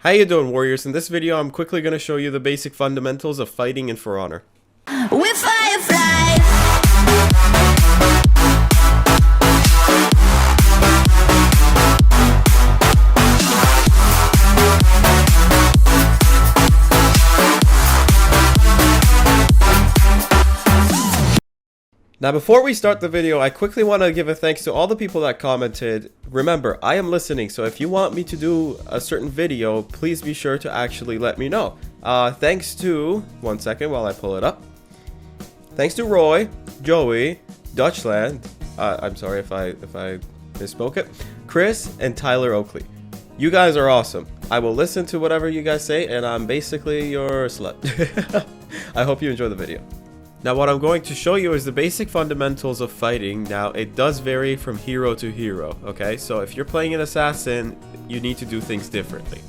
How you doing, warriors? In this video, I'm quickly going to show you the basic fundamentals of fighting in For Honor. With FireFlies. Now before we start the video, I quickly want to give a thanks to all the people that commented. Remember, I am listening, so if you want me to do a certain video, please be sure to actually let me know. Thanks to, one second while I pull it up. Thanks to Roy, Joey, Dutchland, I'm sorry if I misspoke it, Chris, and Tyler Oakley. You guys are awesome. I will listen to whatever you guys say, and I'm basically your slut. I hope you enjoy the video. Now what I'm going to show you is the basic fundamentals of fighting. Now it does vary from hero to hero, okay? So if you're playing an assassin, you need to do things differently.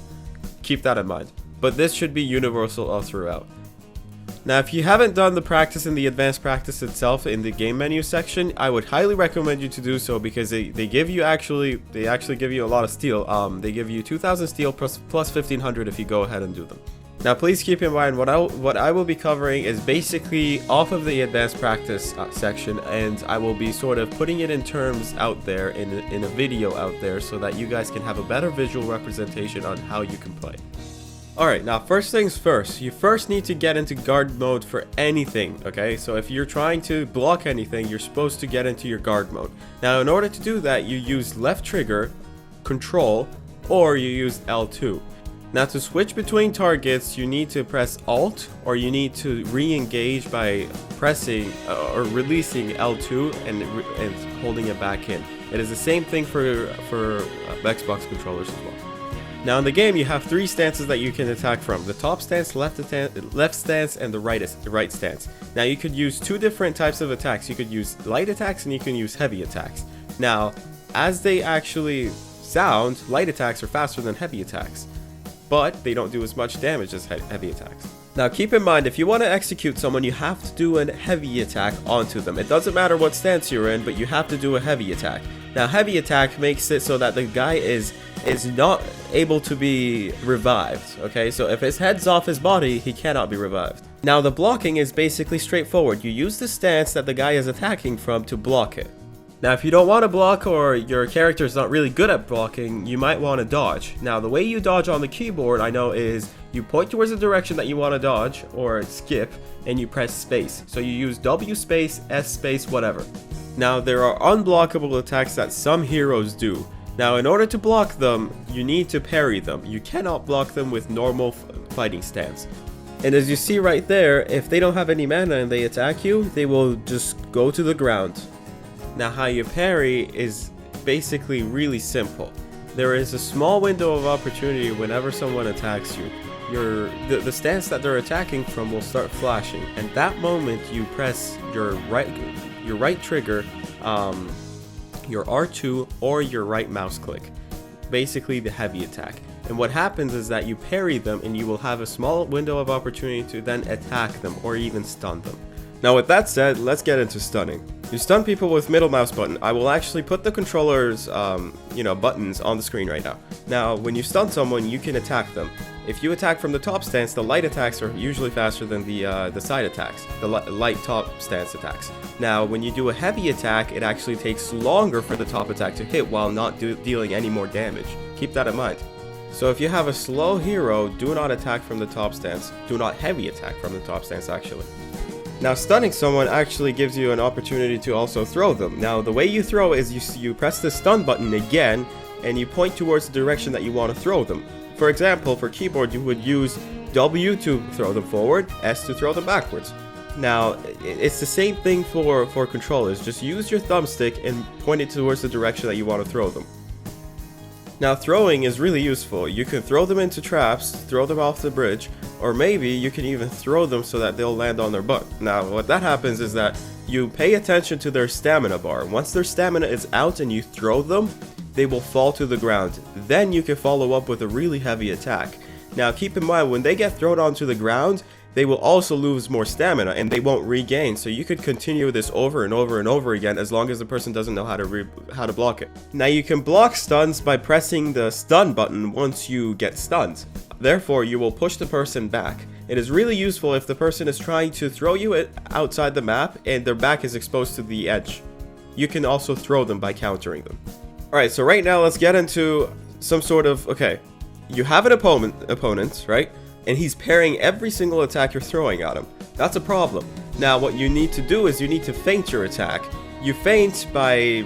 Keep that in mind. But this should be universal all throughout. Now if you haven't done the practice in the advanced practice itself in the game menu section, I would highly recommend you to do so because they actually give you a lot of steel. They give you 2,000 steel plus 1,500 if you go ahead and do them. Now please keep in mind what I will be covering is basically off of the advanced practice section, and I will be sort of putting it in terms out there in a video out there so that you guys can have a better visual representation on how you can play. Alright, now first things first, you first need to get into guard mode for anything, okay? So if you're trying to block anything, you're supposed to get into your guard mode. Now in order to do that, you use left trigger, control, or you use L2. Now to switch between targets, you need to press Alt, or you need to re-engage by pressing or releasing L2 and holding it back in. It is the same thing for Xbox controllers as well. Now in the game, you have three stances that you can attack from: the top stance, left stance, and the right stance. Now you could use two different types of attacks. You could use light attacks and you can use heavy attacks. Now, as they actually sound, light attacks are faster than heavy attacks, but they don't do as much damage as heavy attacks. Now keep in mind, if you want to execute someone, you have to do a heavy attack onto them. It doesn't matter what stance you're in, but you have to do a heavy attack. Now heavy attack makes it so that the guy is not able to be revived, okay? So if his head's off his body, he cannot be revived. Now the blocking is basically straightforward. You use the stance that the guy is attacking from to block it. Now if you don't want to block, or your character is not really good at blocking, you might want to dodge. Now the way you dodge on the keyboard, I know, is you point towards the direction that you want to dodge or skip, and you press space. So you use W space, S space, whatever. Now there are unblockable attacks that some heroes do. Now in order to block them, you need to parry them. You cannot block them with normal fighting stance. And as you see right there, if they don't have any mana and they attack you, they will just go to the ground. Now how you parry is basically really simple. There is a small window of opportunity whenever someone attacks you. The stance that they're attacking from will start flashing, and that moment you press your right trigger, your R2 or your right mouse click, basically the heavy attack. And what happens is that you parry them and you will have a small window of opportunity to then attack them or even stun them. Now with that said, let's get into stunning. You stun people with middle mouse button. I will actually put the controller's buttons on the screen right now. Now when you stun someone, you can attack them. If you attack from the top stance, the light attacks are usually faster than the side attacks, the light top stance attacks. Now when you do a heavy attack, it actually takes longer for the top attack to hit while not dealing any more damage. Keep that in mind. So if you have a slow hero, do not attack from the top stance. Do not heavy attack from the top stance actually. Now stunning someone actually gives you an opportunity to also throw them. Now the way you throw is you press the stun button again and you point towards the direction that you want to throw them. For example, for keyboard you would use W to throw them forward, S to throw them backwards. Now it's the same thing for controllers. Just use your thumbstick and point it towards the direction that you want to throw them. Now throwing is really useful. You can throw them into traps, throw them off the bridge, or maybe you can even throw them so that they'll land on their butt. Now what that happens is that you pay attention to their stamina bar. Once their stamina is out and you throw them, they will fall to the ground. Then you can follow up with a really heavy attack. Now keep in mind, when they get thrown onto the ground, they will also lose more stamina and they won't regain. So you could continue this over and over and over again as long as the person doesn't know how to block it. Now you can block stuns by pressing the stun button once you get stunned. Therefore, you will push the person back. It is really useful if the person is trying to throw you outside the map and their back is exposed to the edge. You can also throw them by countering them. Alright, so right now let's get into some sort of, okay, you have an opponent, right? And he's parrying every single attack you're throwing at him. That's a problem. Now what you need to do is you need to feint your attack. You feint by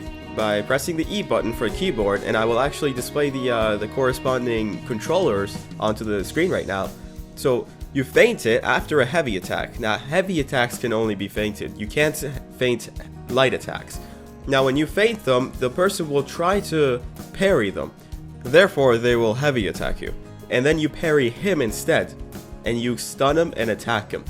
pressing the E button for a keyboard, and I will actually display the corresponding controllers onto the screen right now. So you feint it after a heavy attack. Now heavy attacks can only be feinted. You can't feint light attacks. Now when you feint them, the person will try to parry them. Therefore they will heavy attack you. And then you parry him instead, and you stun him and attack him.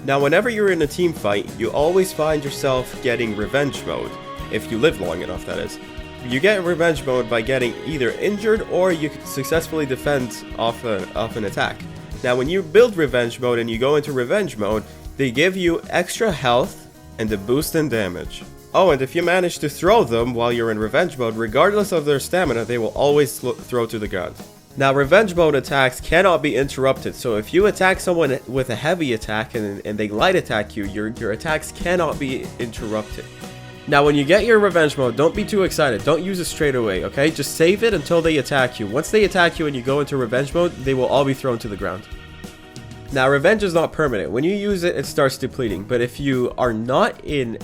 Now whenever you're in a team fight, you always find yourself getting revenge mode. If you live long enough, that is. You get revenge mode by getting either injured or you can successfully defend off an attack. Now when you build revenge mode and you go into revenge mode, they give you extra health and a boost in damage. Oh, and if you manage to throw them while you're in revenge mode, regardless of their stamina, they will always throw to the ground. Now revenge mode attacks cannot be interrupted, so if you attack someone with a heavy attack and they light attack you, your attacks cannot be interrupted. Now when you get your revenge mode, don't be too excited. Don't use it straight away, okay? Just save it until they attack you. Once they attack you and you go into revenge mode, they will all be thrown to the ground. Now revenge is not permanent. When you use it, it starts depleting. But if you are not in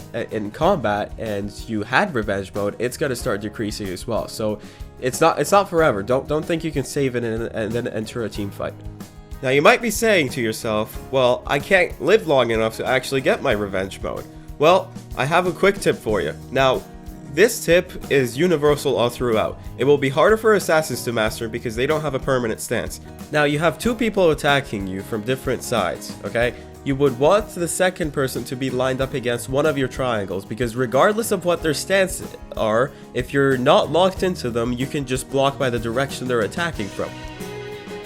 combat and you had revenge mode, it's gonna start decreasing as well. So it's not forever. Don't think you can save it and then enter a team fight. Now you might be saying to yourself, well, I can't live long enough to actually get my revenge mode. Well, I have a quick tip for you. Now, this tip is universal all throughout. It will be harder for assassins to master because they don't have a permanent stance. Now, you have two people attacking you from different sides, okay? You would want the second person to be lined up against one of your triangles because regardless of what their stances are, if you're not locked into them, you can just block by the direction they're attacking from.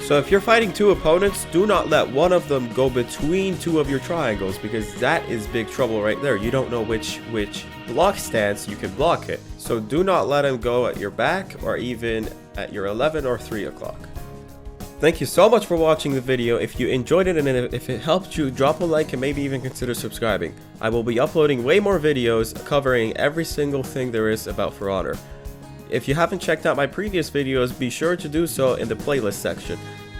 So if you're fighting two opponents, do not let one of them go between two of your triangles because that is big trouble right there. You don't know which block stance you can block it. So do not let him go at your back or even at your 11 or 3 o'clock. Thank you so much for watching the video. If you enjoyed it and if it helped you, drop a like and maybe even consider subscribing. I will be uploading way more videos covering every single thing there is about For Honor. If you haven't checked out my previous videos, be sure to do so in the playlist section.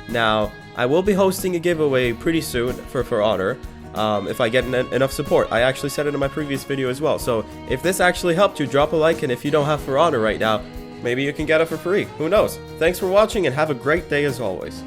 Now, I will be hosting a giveaway pretty soon for Honor, if I get enough support. I actually said it in my previous video as well. So if this actually helped you, drop a like, and if you don't have For Honor right now, maybe you can get it for free. Who knows? Thanks for watching and have a great day as always.